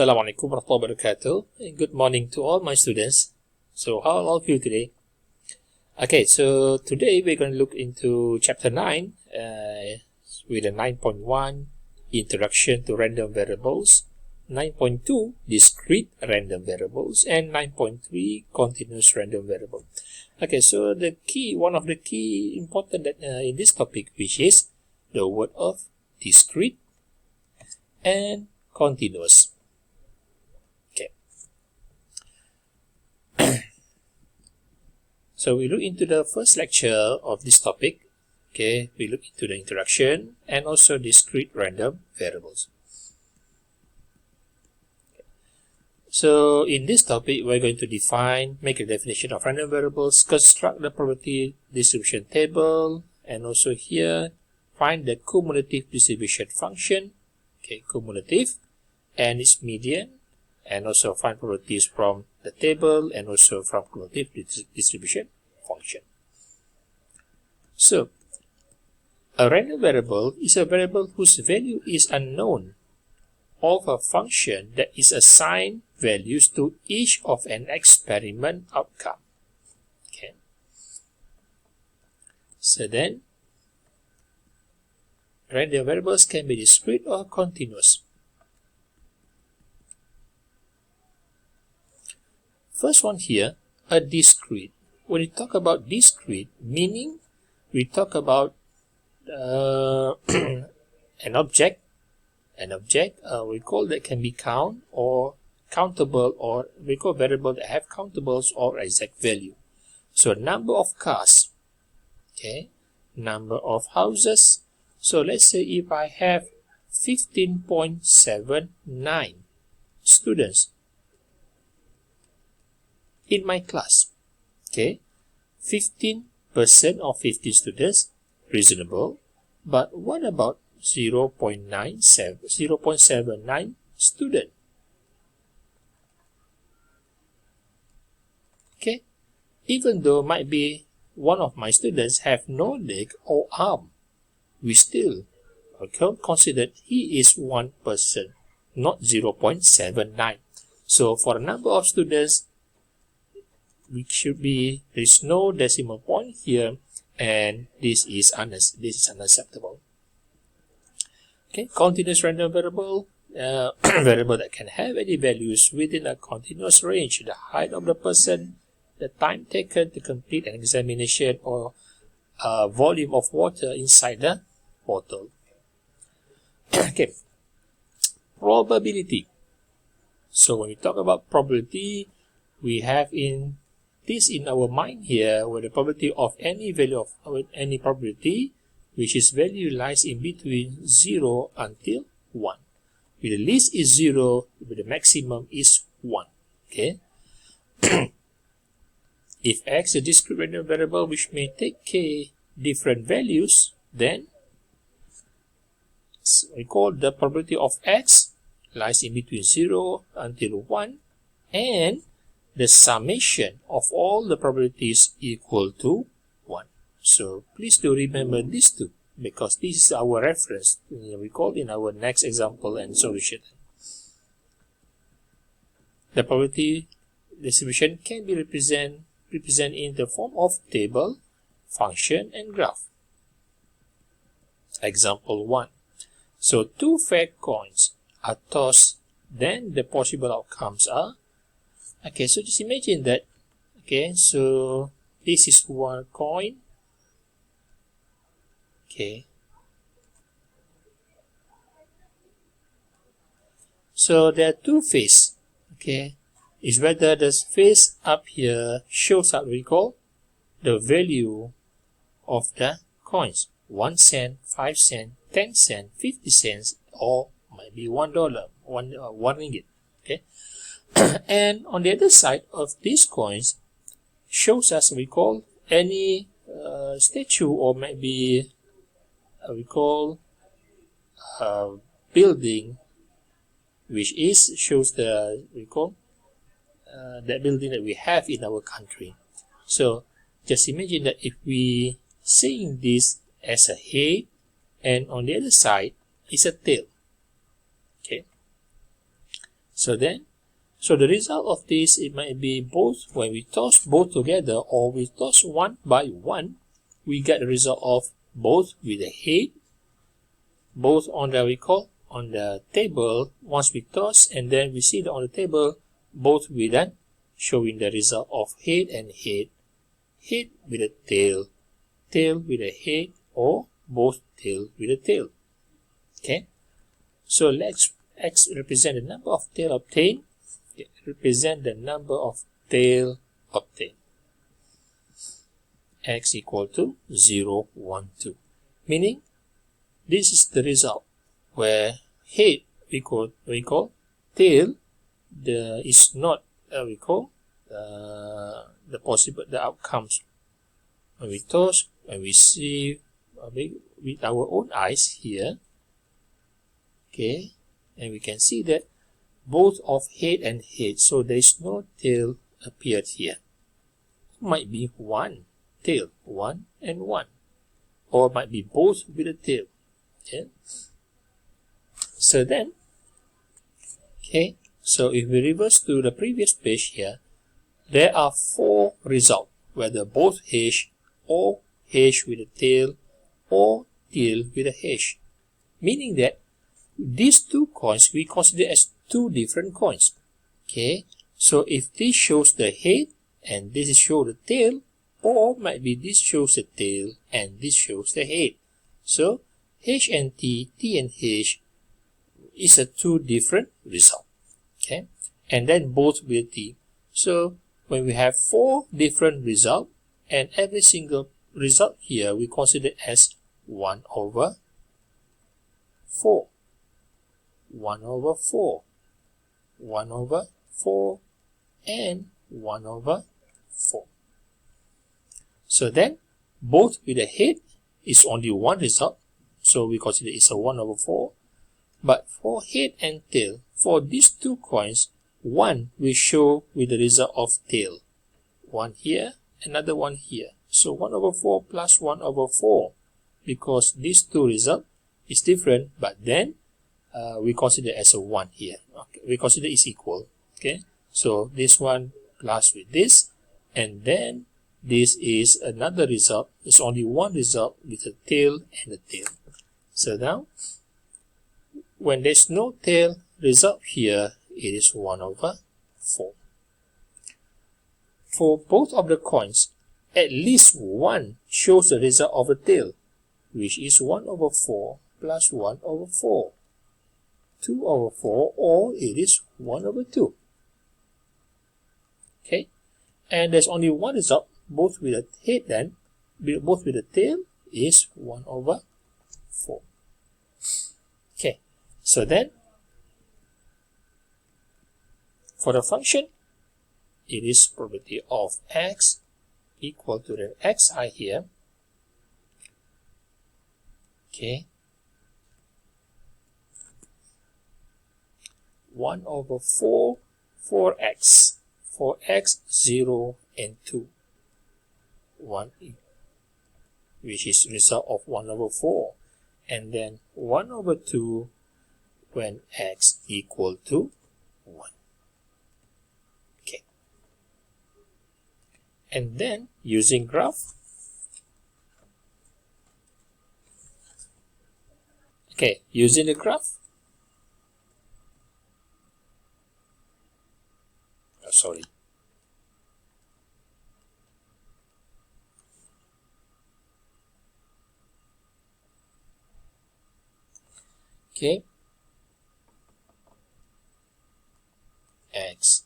Assalamualaikum warahmatullahi wabarakatuh. Good morning to all my students. So how are all of you today? Okay, so today we're going to look into chapter 9 with a 9.1 Introduction to Random Variables, 9.2 Discrete Random Variables, and 9.3 Continuous Random Variable. Okay, so one of the key important in this topic, which is the word of discrete and continuous. So we look into the first lecture of this topic. Okay, we look into the introduction and also discrete random variables. So in this topic, we're going to make a definition of random variables, construct the probability distribution table, and also here find the cumulative distribution function. Okay, cumulative and its median, and also find probabilities from the table and also from cumulative distribution function. So, a random variable is a variable whose value is unknown of a function that is assigned values to each of an experiment outcome. Okay. So then, random variables can be discrete or continuous. First one here, a discrete. When we talk about discrete, meaning we talk about an object we call that can be countable, or we call variable that have countables or exact value. So number of cars, okay, number of houses. So let's say if I have 15.79 students in my class, okay, 15% of 15 students, reasonable, but what about 0.79 student? Okay, even though might be one of my students have no leg or arm, we still consider he is 1%, not 0.79. So for a number of students, there's no decimal point here, and this is unacceptable. Okay, continuous random variable, variable that can have any values within a continuous range, the height of the person, the time taken to complete an examination, or volume of water inside the bottle. Okay, probability. So when we talk about probability, we have this in our mind here, where the probability of any value of any probability, which is value lies in between 0 until 1. Where the least is 0, where the maximum is 1. Okay. If x is a discrete random variable which may take k different values, then we call the probability of x lies in between 0 until 1, and the summation of all the probabilities equal to 1. So please do remember these two, because this is our reference. We call in our next example and solution. The probability distribution can be represented in the form of table, function, and graph. Example 1. So two fair coins are tossed, then the possible outcomes are, okay, so just imagine that, okay, so this is one coin, okay, so there are two faces, okay, is whether the face up here shows up, recall, the value of the coins, 1 cent, 5 cent, 10 cent, 50 cents, or might be $1, one ringgit, okay. And on the other side of these coins shows us, we call, any statue, or maybe we call building, which shows the, we call that building that we have in our country. So just imagine that if we seeing this as a head, and on the other side is a tail. Okay. So the result of this, it might be both when we toss both together or we toss one by one, we get the result of both with the head, both on the table once we toss, and then we see that on the table both with that showing the result of head and head, head with a tail, tail with a head, or both tail with a tail. Okay, so let's X represent the number of tail obtained, represent the number of tail obtained. X equal to 0, 1, 2. Meaning, this is the result where head we call tail is not the outcomes when we toss, when we see with our own eyes here. Okay, and we can see that both of head and head, so there is no tail appeared here. Might be one tail, 1 and 1, or might be both with a tail. Okay, so then, okay, so if we reverse to the previous page here, there are 4 results, whether both hash or hash with a tail or tail with a hash, meaning that these 2 coins we consider as 2 different coins. Okay, so if this shows the head and this shows the tail, or might be this shows the tail and this shows the head. So H and T, T and H is a 2 different result. Okay, and then both with T. So when we have 4 different results, and every single result here we consider as 1 over 4. 1 over 4, 1 over 4, and 1 over 4. So then, both with the head is only 1 result, so we consider it's a 1 over 4. But for head and tail, for these 2 coins, 1 will show with the result of tail. 1 here, another 1 here. So 1 over 4 plus 1 over 4, because these 2 results is different, but then we consider as a 1 here. Okay, we consider is equal. Okay, so this one plus with this, and then this is another result. It's only 1 result with a tail and a tail. So now, when there's no tail result here, it is 1 over 4. For both of the coins, at least 1 shows the result of a tail, which is 1 over 4 plus 1 over 4. 2 over 4, or it is 1 over 2. Okay, and there's only 1 result, both with a head, then both with a tail is 1 over 4. Okay, so then for the function, it is probability of x equal to the xi here. Okay, 1 over 4 for x, 0 and 2, 1, which is result of 1 over 4, and then 1 over 2 when x equal to 1. Okay, and then using graph, okay, using the graph, sorry. Okay, x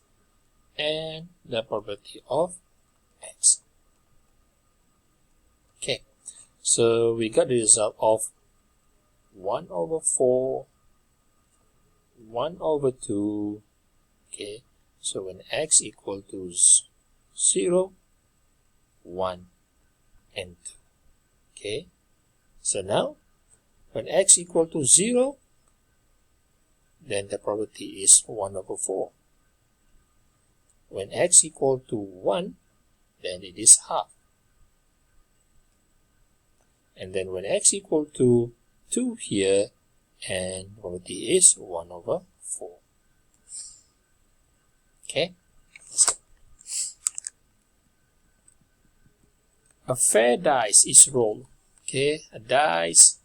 and the probability of x. Okay, so we got the result of 1 over 4, 1 over 2. Okay, so when x equal to 0, 1, and 2. Okay, so now when x equal to 0, then the probability is 1 over 4. When x equal to 1, then it is half. And then when x equal to 2 here, and probability is 1 over 4. Okay. A fair dice is rolled. Okay, a dice,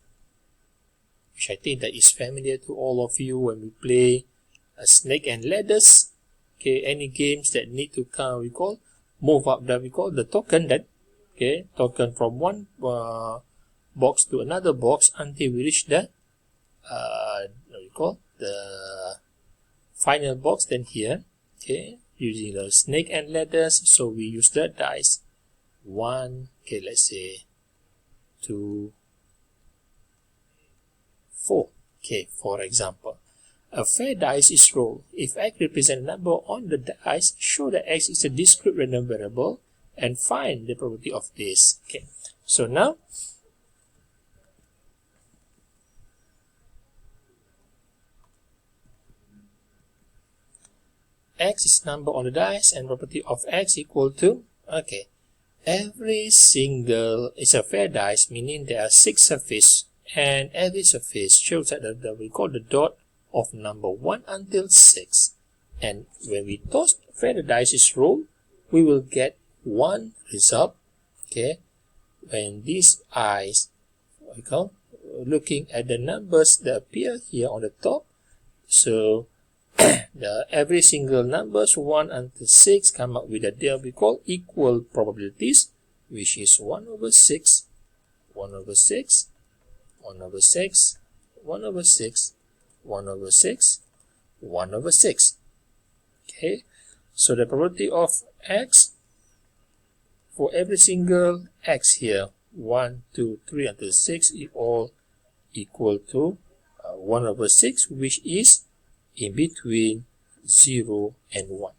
which I think that is familiar to all of you when we play a snake and ladders. Okay, any games that need to come, we call move up, that we call the token, that okay, token from one box to another box until we reach the what we call the final box. Then here, okay, using the snake and ladders, so we use the dice 1, okay, let's say 2, 4. Okay, for example, a fair dice is rolled. If x represents a number on the dice, show that x is a discrete random variable and find the probability of this. Okay, so now x is number on the dice and probability of x equal to, okay, every single is a fair dice, meaning there are 6 surfaces, and every surface shows that we call the dot of number 1 until 6. And when we toss fair dice is rolled, we will get one result. Okay, when these eyes, what we call, looking at the numbers that appear here on the top, so every single numbers 1 until 6 come up with a deal we call equal probabilities, which is 1 over 6, 1 over 6, 1 over 6, 1 over 6, 1 over 6, 1 over 6. Okay, so the probability of x for every single x here, 1, 2, 3 until 6, is all equal to 1 over 6, which is in between 0 and 1.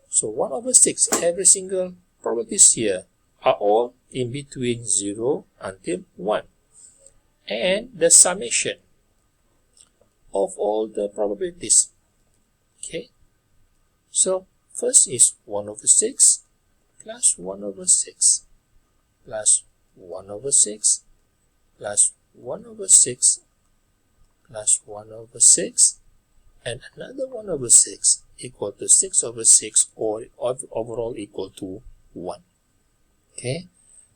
So 1 over 6, every single probabilities here are all in between 0 until 1. And the summation of all the probabilities. Okay, so first is 1 over 6 plus 1 over 6 plus 1 over 6 plus 1 over 6 plus 1 over 6 and another 1 over 6 equal to 6 over 6, or overall equal to 1. Okay,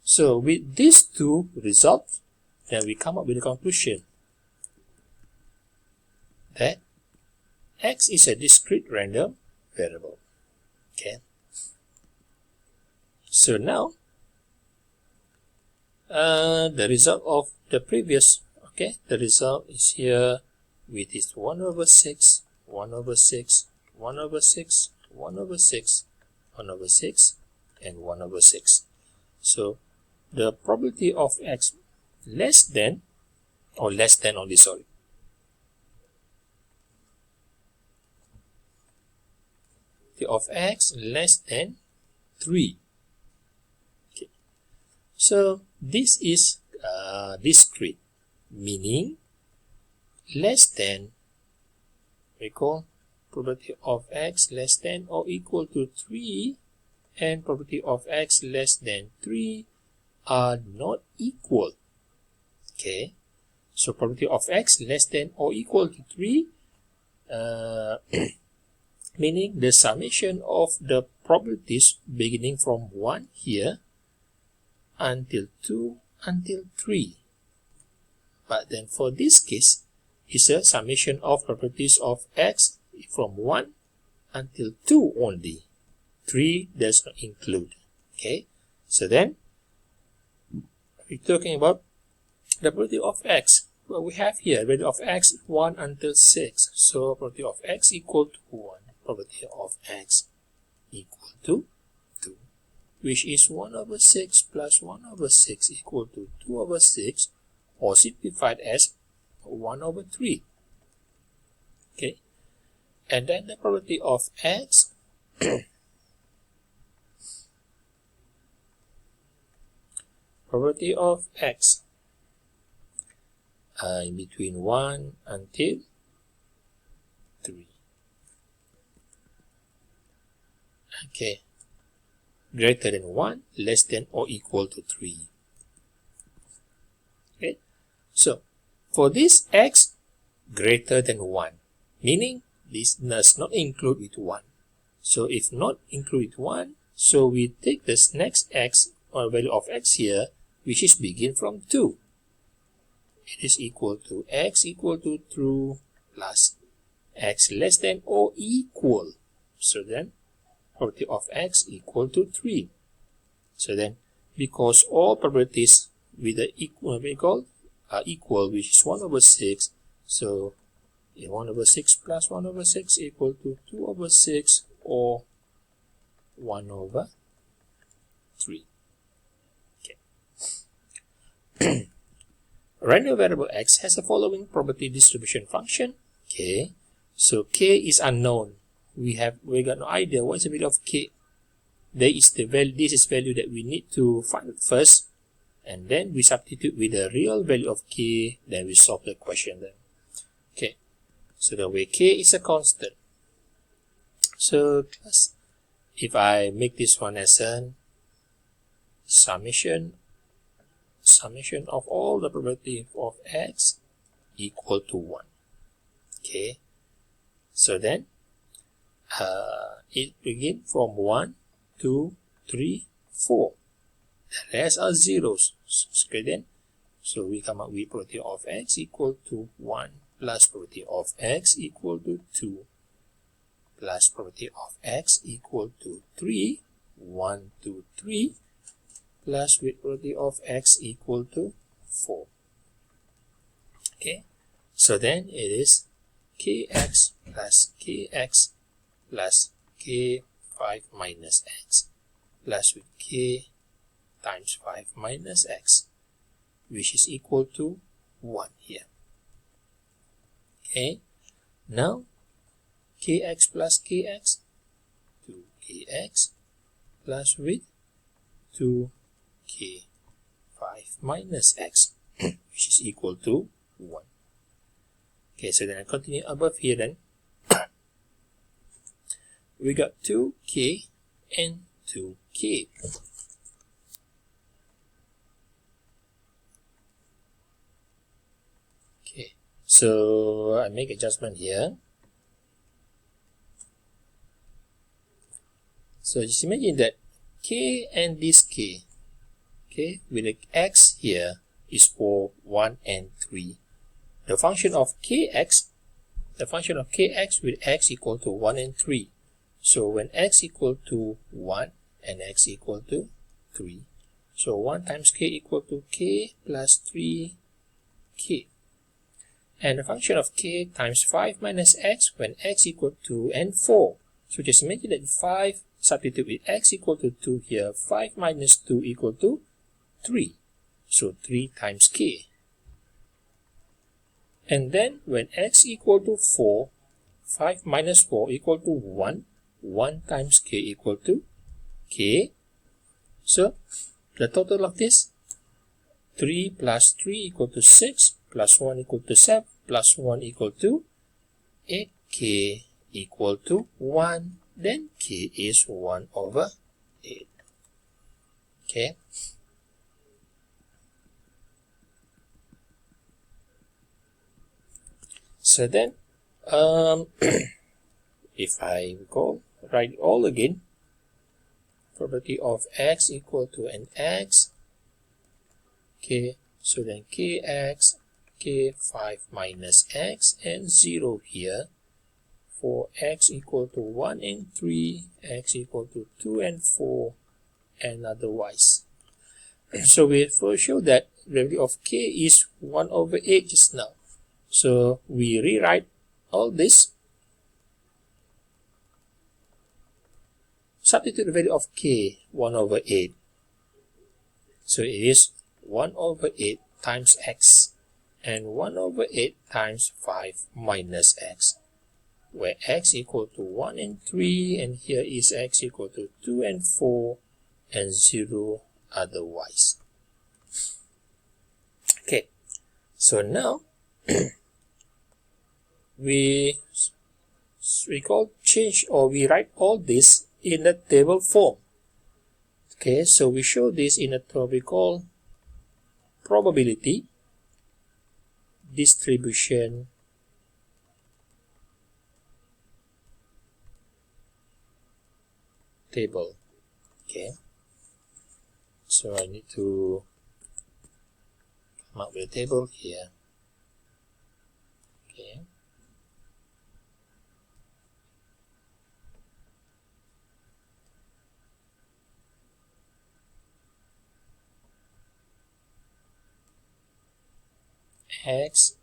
so with these two results, then we come up with a conclusion that x is a discrete random variable. Okay, so now the result of the previous, okay, the result is here with this 1 over 6, 1 over 6, 1 over 6, 1 over 6, 1 over 6, and 1 over 6. So the probability of x less than, or less than only, sorry, of x less than 3. Okay, so this is discrete, meaning less than, we call probability of x less than or equal to 3, and probability of x less than 3 are not equal. Okay, so probability of x less than or equal to 3, meaning the summation of the probabilities beginning from 1 here until 2 until 3. But then for this case, is a summation of probabilities of x from 1 until 2 only. 3 does not include. Okay, so then we're talking about the probability of x. Well, we have here probability of x 1 until 6. So probability of x equal to 1. Probability of x equal to 2, which is 1 over 6 plus 1 over 6 equal to 2 over 6, or simplified as 1 over 3. Okay, and then the probability of x probability of x in between 1 until 3. Okay, greater than 1, less than or equal to 3. Okay, so for this x greater than 1, meaning this does not include with 1. So if not include 1, so we take this next x or value of x here, which is begin from 2. It is equal to x equal to 2 plus x less than or equal. So then probability of x equal to 3. So then because all probabilities with the equal are equal, which is 1 over 6, so 1 over 6 plus 1 over 6 equal to 2 over 6 or 1 over 3. Okay. Random variable x has the following probability distribution function. Okay, so k is unknown. We got no idea what is the value of k. There is the value. This is value that we need to find first, and then we substitute with the real value of k. Then we solve the question. Then, okay. So the way k is a constant. So if I make this one as a summation of all the probability of x equal to 1. Okay, so then it begins from 1, 2, 3, 4. The rest are zeros. Okay, then so we come up with probability of x equal to 1 plus probability of x equal to 2 plus probability of x equal to 3, 1, 2, 3, plus with probability of x equal to 4. Okay, so then it is kx plus kx plus k5 minus x plus with k times 5 minus x, which is equal to 1 here. Okay, now kx plus kx, 2kx plus with 2k5 minus x, which is equal to 1. Okay, so then I continue above here then. We got 2k and 2k. Okay, so I make adjustment here. So just imagine that k and this k, okay, with the x here is for 1 and 3. The function of kx with x equal to 1 and 3. So when x equal to 1 and x equal to 3, so 1 times k equal to k plus 3k. And the function of k times 5 minus x when x equal to 2 and 4. So just imagine that 5, substitute with x equal to 2 here, 5 minus 2 equal to 3. So 3 times k. And then when x equal to 4, 5 minus 4 equal to 1, 1 times k equal to k. So the total of this, 3 plus 3 equal to 6, plus 1 equal to 7, plus 1 equal to 8k equal to 1. Then k is 1 over 8. Okay. So then, if I write all again, probability of x equal to an x. Okay, so then kx, k5 minus x, and 0 here. For x equal to 1 and 3, x equal to 2 and 4, and otherwise. So we first show that the value of k is 1 over 8 just now. So we rewrite all this. Substitute the value of k, 1 over 8. So it is 1 over 8 times x, and 1 over 8 times 5 minus x, where x equal to 1 and 3, and here is x equal to 2 and 4, and 0 otherwise. Okay, so now we write all this in a table form. Okay, so we show this in a what we call probability distribution table. Okay, so I need to come up with a table here. Okay, x,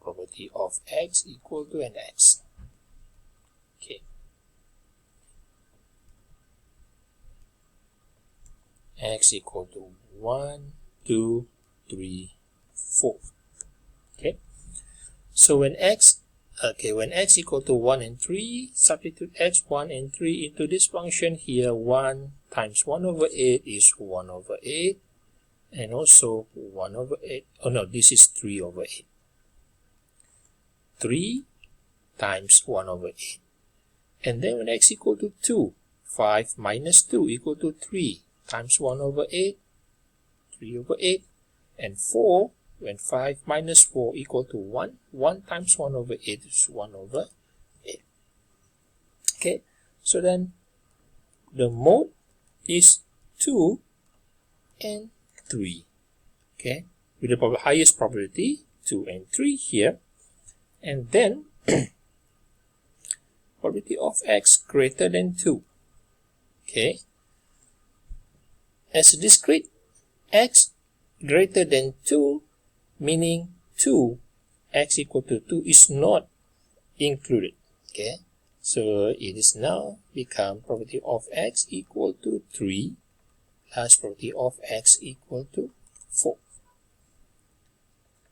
probability of x equal to an x. Okay, x equal to 1, 2, 3, 4. Okay, so when x equal to 1 and 3, substitute x, 1 and 3 into this function here. 1 times 1 over 8 is 1 over 8, and also 1 over 8. Oh no, this is 3 over 8. 3 times 1 over 8. And then when x equal to 2, 5 minus 2 equal to 3 times 1 over 8, 3 over 8. And 4, when 5 minus 4 equal to 1, 1 times 1 over 8 is 1 over 8. Okay, so then the mode is 2 and 3. Okay, with the highest probability, 2 and 3 here. And then probability of x greater than 2. Okay, as a discrete, x greater than 2, meaning 2, x equal to 2 is not included. Okay, so it is now become probability of x equal to 3 plus probability of x equal to 4.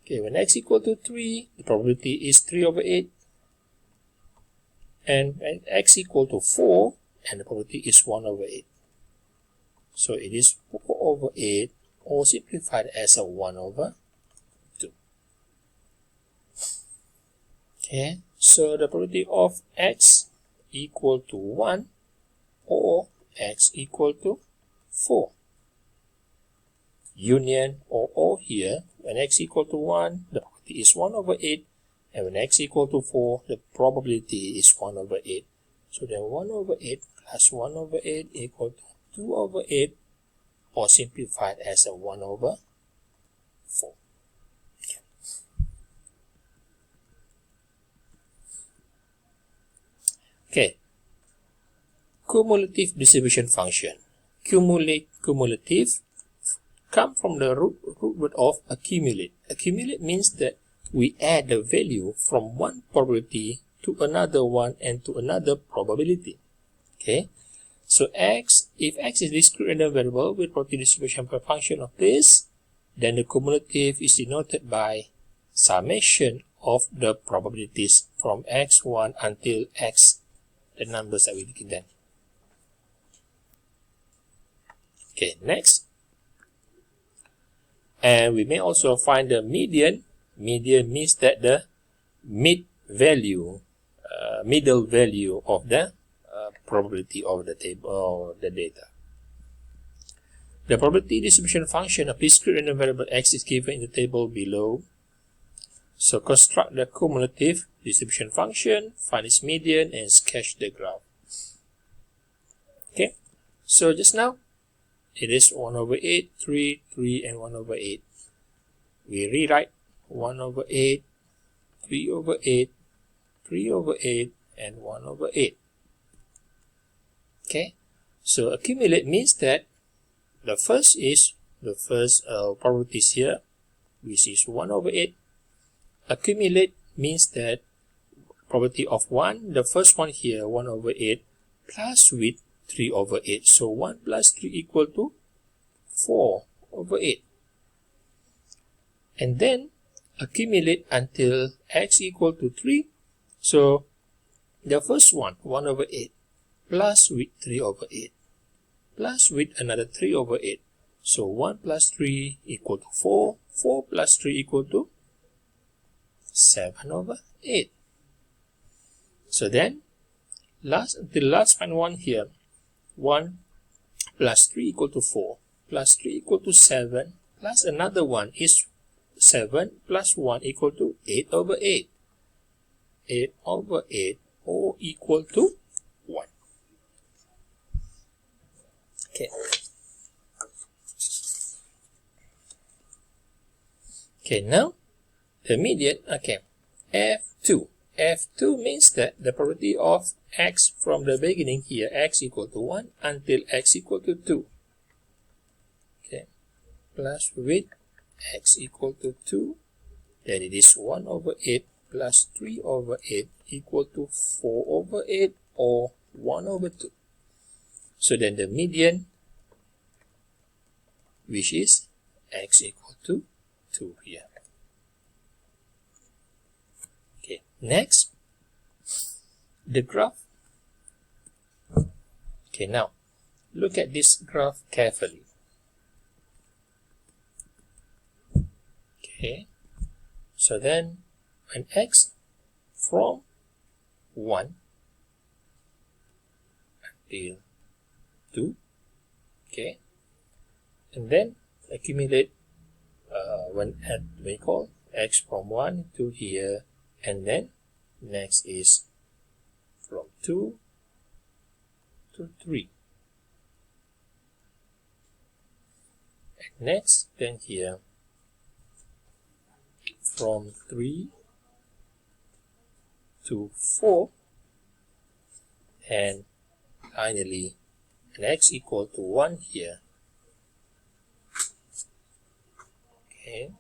Okay, when x equal to 3, the probability is 3 over 8. And when x equal to 4, and the probability is 1 over 8. So it is 4 over 8, or simplified as a 1 over 2. Okay, so the probability of x equal to 1 or x equal to 4. Union or here, when x equal to 1, the probability is 1 over 8, and when x equal to 4, the probability is 1 over 8. So then 1 over 8 plus 1 over 8 equal to 2 over 8, or simplified as a 1 over 4. Okay, cumulative distribution function. Cumulative come from the root word of accumulate. Accumulate means that we add the value from one probability to another one and to another probability. Okay, so if x is discrete random variable with probability distribution per function of this, then the cumulative is denoted by summation of the probabilities from x1 until x, the numbers that we give them. Okay, next. And we may also find the median. Median means that the middle value of the probability of the table or the data. The probability distribution function of discrete random variable x is given in the table below. So construct the cumulative distribution function, find its median, and sketch the graph. Okay, so just now it is 1 over 8, 3, 3, and 1 over 8. We rewrite 1 over 8, 3 over 8, 3 over 8, and 1 over 8. Okay, so accumulate means that the first probabilities here, which is 1 over 8. Accumulate means that probability of 1, the first one here, 1 over 8, plus with 3 over 8. So 1 plus 3 equal to 4 over 8. And then accumulate until x equal to 3. So the first one, 1 over 8, plus with 3 over 8, plus with another 3 over 8. So 1 plus 3 equal to 4. 4 plus 3 equal to 7 over 8. So then, the last one here, 1 plus 3 equal to 4, plus 3 equal to 7, plus another one is 7 plus 1 equal to 8 over 8. 8 over 8, or equal to 1. Okay. Okay, now the median, okay, F2. F2 means that the probability of x from the beginning here, x equal to 1 until x equal to 2. Okay, plus with x equal to 2, then it is 1 over 8 plus 3 over 8 equal to 4 over 8 or 1 over 2. So then the median, which is x equal to 2 here. Okay, next, the graph. Okay, now, look at this graph carefully. Okay, so then when x from 1 until 2, okay, and then accumulate when we call x from 1 to here, and then next is from 2 to 3, and next then here from 3 to 4, and finally an x equal to 1 here. Okay,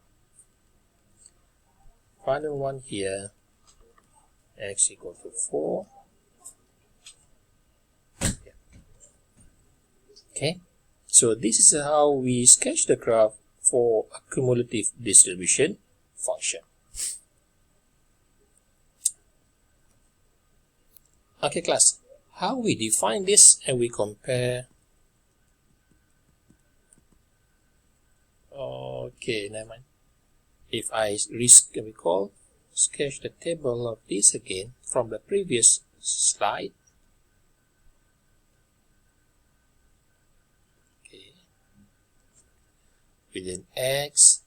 final one here, x equal to 4. Okay, so this is how we sketch the graph for a cumulative distribution function. Okay, class, how we define this and we compare. Okay, never mind. If I sketch the table of this again from the previous slide. Okay, within x,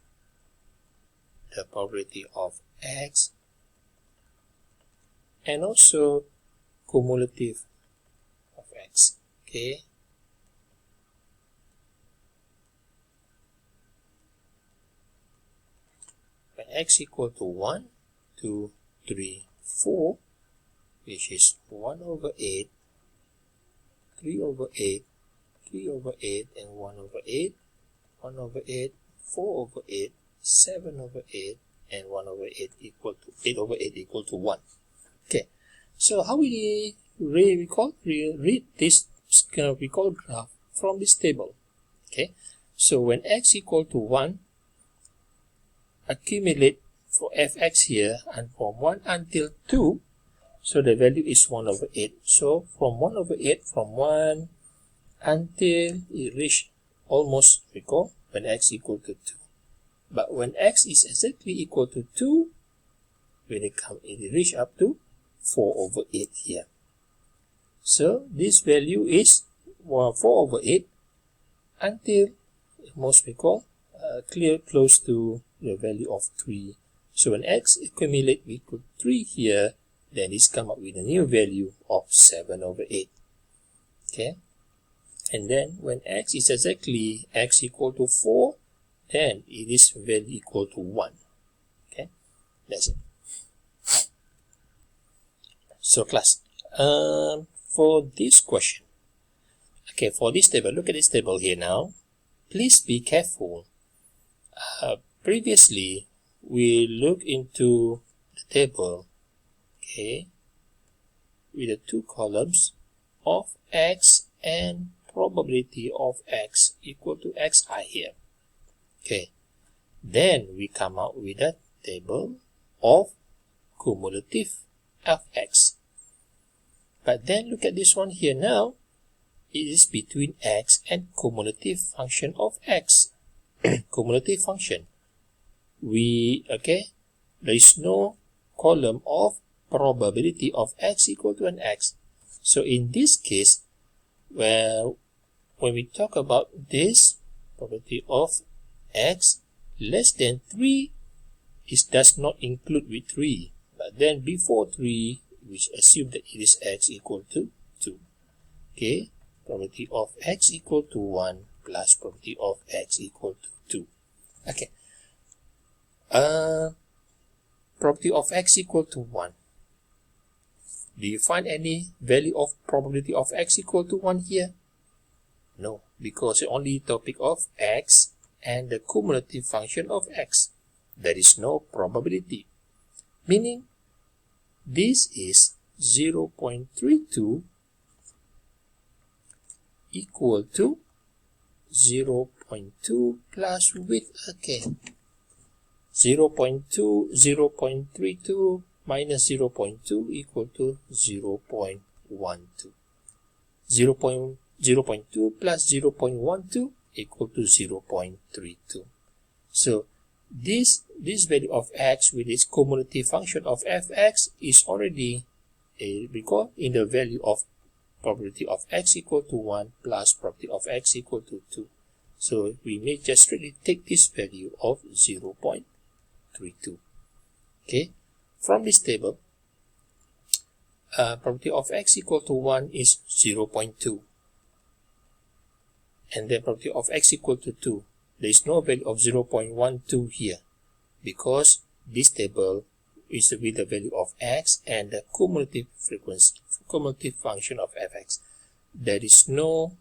the probability of x, and also cumulative of x. Okay, when x equal to 1, 2, 3, 4, which is 1 over 8, 3 over 8, 3 over 8, and 1 over 8, 1 over 8, 4 over 8, 7 over 8, and 1 over 8 equal to 8 over 8 equal to 1. Okay, so how we read this graph from this table? Okay, so when x equal to 1, accumulate for fx here, and from 1 until 2, so the value is 1 over 8. So from 1 over 8, from 1 until it reach almost, when x equal to 2. But when x is exactly equal to 2, when it reach up to 4 over 8 here. So this value is 4 over 8 until almost close to the value of 3. So when x accumulate equal to 3 here, then this come up with a new value of 7 over 8. Okay, and then when x is exactly x equal to 4, then it is value equal to 1. Okay, that's it. So class, for this question, okay, for this table, look at this table here now. Please be careful. Previously, we look into the table, okay, with the two columns of x and probability of x equal to xi here. Okay, then we come out with a table of cumulative of x. But then look at this one here now. It is between x and cumulative function of x. Cumulative function. There is no column of probability of x equal to an x. So in this case, when we talk about this probability of x less than 3, it does not include with 3. But then before 3, we assume that it is x equal to 2. Okay, probability of x equal to 1 plus probability of x equal to 2. Okay. Probability of x equal to 1. Do you find any value of probability of x equal to 1 here? No, because it's only topic of x and the cumulative function of x. There is no probability. Meaning, this is 0.32 equal to 0.2 plus width again. 0.2, 0.32 minus 0.2 equal to 0.12. 0.2 plus 0.12 equal to 0.32. So this value of x with its cumulative function of fx is already recalled in the value of probability of x equal to 1 plus probability of x equal to 2. So we may just strictly take this value of 0.32. Okay, from this table, probability of x equal to 1 is 0.2. And then probability of x equal to 2. There is no value of 0.12 here because this table is with the value of x and the cumulative function of fx. There is no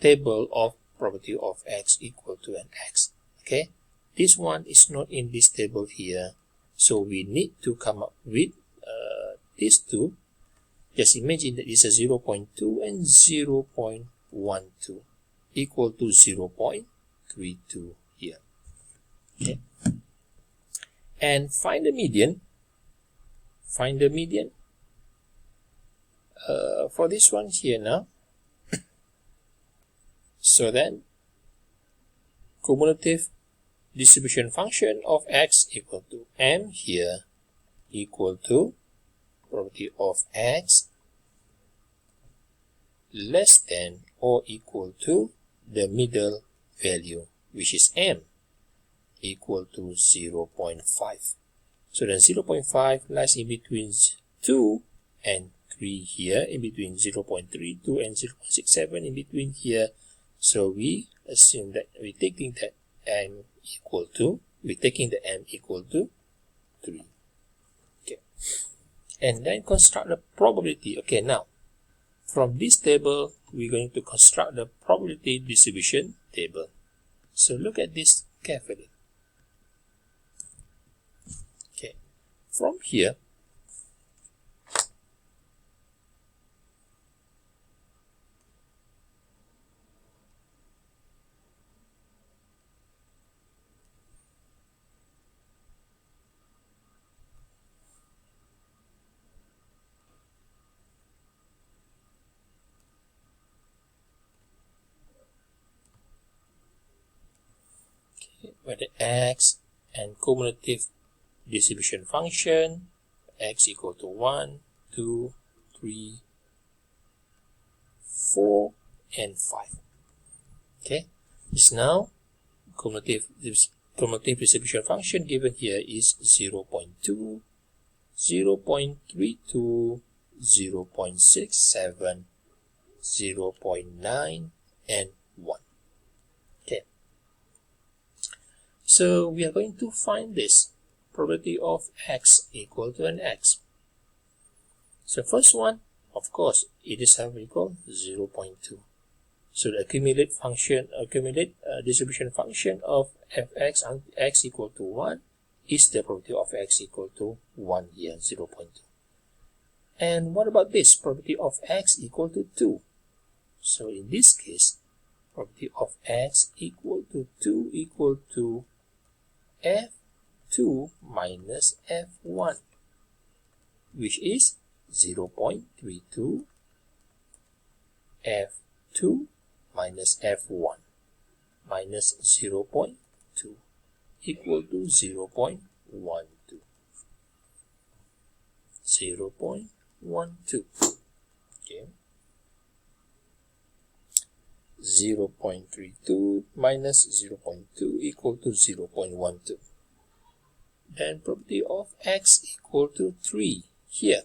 table of probability of x equal to an x. Okay, this one is not in this table here, so we need to come up with these two. Just imagine that it's a 0.2 and 0.12 equal to 0.32 here. Okay, and find the median. Find the median for this one here now. So then, cumulative distribution function of x equal to m here equal to probability of x less than or equal to the middle value, which is m, equal to 0.5. So then 0.5 lies in between 2 and 3 here, in between 0.32 and 0.67 in between here. So we assume that we're taking the m equal to 3. Okay, and then construct the probability. Okay, now from this table we're going to construct the probability distribution table. So look at this carefully. Okay, from here where the x and cumulative distribution function x equal to 1, 2, 3, 4 and 5. Okay, this now cumulative distribution function given here is 0.2, 0.32, 0.67, 0.9 and 1. Okay, so we are going to find this probability of x equal to an x. So first one, of course, it is how we call 0.2. So the accumulate distribution function of fx and x equal to 1 is the probability of x equal to 1 here, 0.2. And what about this probability of x equal to 2? So in this case, probability of x equal to 2 equal to f2 minus f1, which is 0.32 f2 minus f1 minus 0.2 equal to 0.12. 0.12. Okay. 0.32 minus 0.2 equal to 0.12. Then probability of x equal to 3 here.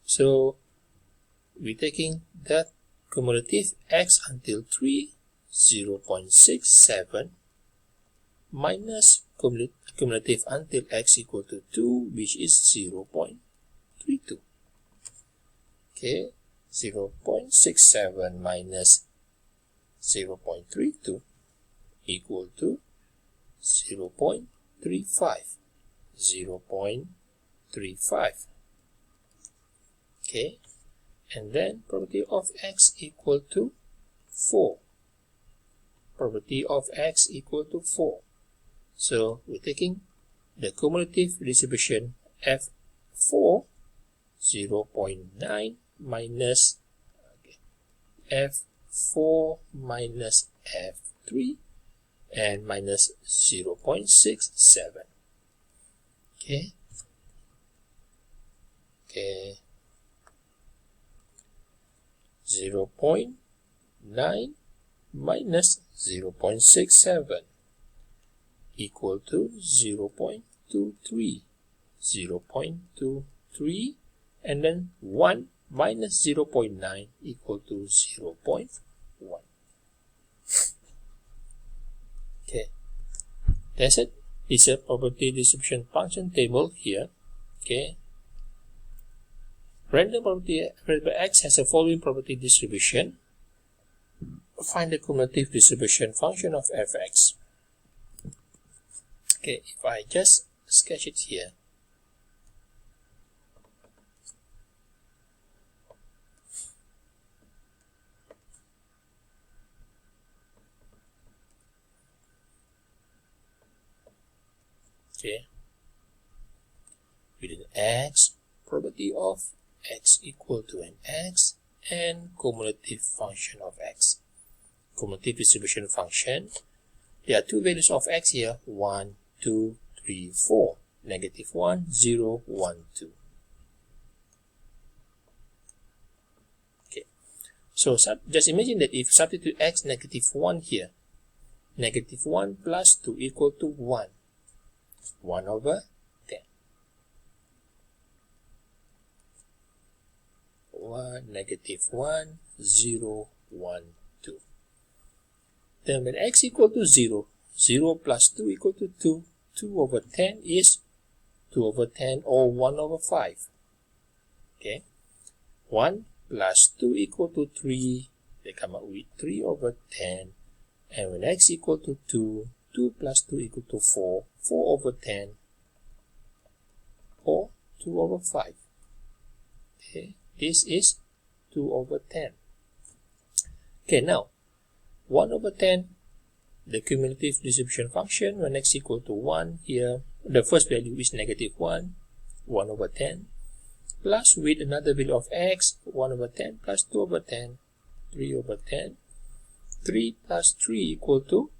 So we're taking that cumulative x until 3, 0.67 minus cumulative until x equal to 2, which is 0.32. Okay, 0.67 minus 0.32 equal to 0.35. 0.35. Okay, and then probability of x equal to 4. Probability of x equal to 4. So we're taking the cumulative distribution F4, 0.9 minus F4 minus F3 and minus 0.67. Okay. 0.9 minus 0.67 equal to 0.23. 0.23, and then 1 minus 0.9 equal to 0.1. Okay, that's it. It's a probability distribution function table here. Okay, random probability variable x has a following probability distribution. Find the cumulative distribution function of fx. Okay, if I just sketch it here. Okay, with an x, probability of x equal to an x, and cumulative function of x. Cumulative distribution function. There are two values of x here, 1, 2, 3, 4. Negative 1, 0, 1, 2. Okay, so just imagine that if substitute x negative 1 here, negative 1 plus 2 equal to 1. 1 over 10. 1, negative 1, 0, 1, 2. Then when x equal to 0, 0 plus 2 equal to 2. 2 over 10 is 2 over 10 or 1 over 5. Okay. 1 plus 2 equal to 3. They come up with 3 over 10. And when x equal to 2, 2 plus 2 equal to 4. 4 over 10 or 2 over 5. Okay. This is 2 over 10. Okay, now 1 over 10, the cumulative distribution function when x equal to 1 here, the first value is negative 1, 1 over 10, plus with another value of x, 1 over 10 plus 2 over 10, 3 over 10, 3 plus 3 equal to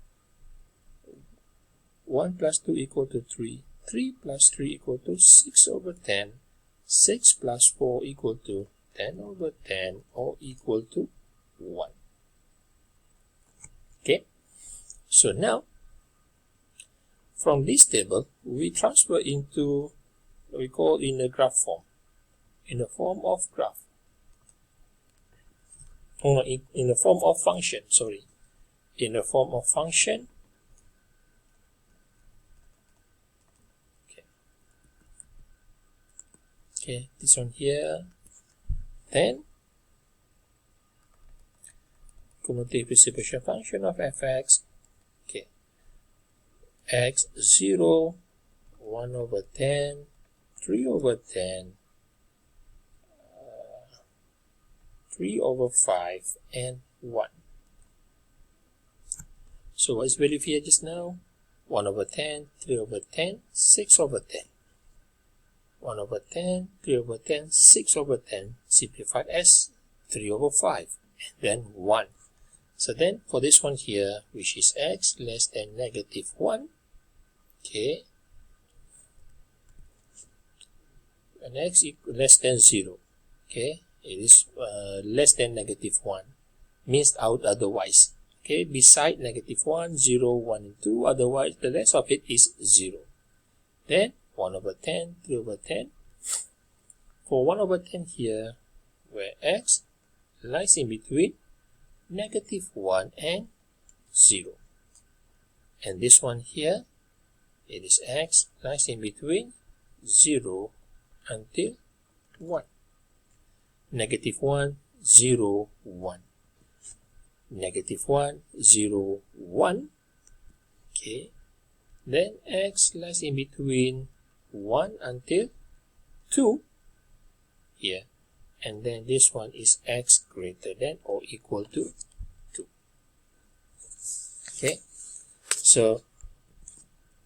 1 plus 2 equal to 3, 3 plus 3 equal to 6 over 10, 6 plus 4 equal to 10 over 10 or equal to 1. Okay, so now from this table we transfer into what we call in a graph form, in the form of graph, in the form of function, sorry, in the form of function. Okay, this one here, then cumulative distribution function of fx. Okay, x 0, 1 over 10, 3 over 10, 3 over 5, and 1. So what is value here just now? 1 over 10, 3 over 10, 6 over 10. 1 over 10, 3 over 10, 6 over 10, simplified as 3 over 5, and then 1. So then for this one here, which is x less than negative 1, okay, and x equal less than 0, okay, it is less than negative 1, means out otherwise, okay, beside negative 1, 0, 1, and 2, otherwise the rest of it is 0. Then 1 over 10, 3 over 10. For 1 over 10 here, where x lies in between -1 and 0. And this one here, it is x lies in between 0 until 1. -1, 0, 1. -1, 0, 1. Okay. Then x lies in between 1 until 2 here. And then this one is x greater than or equal to 2. Okay. So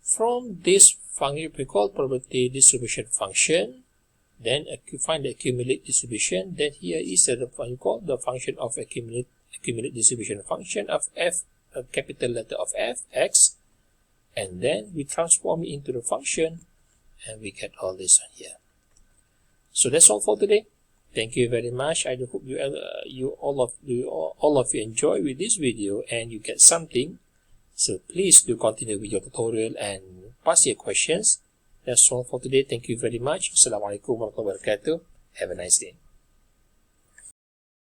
from this function we call probability distribution function, then find the accumulate distribution. Then here is the you call the function of accumulate distribution function of f, a capital letter of f, x, and then we transform it into the function, and we get all this on here. So that's all for today. Thank you very much. I do hope all of you enjoy with this video and you get something. So please do continue with your tutorial and pass your questions. That's all for today. Thank you very much. Assalamualaikum warahmatullahi wabarakatuh. Have a nice day.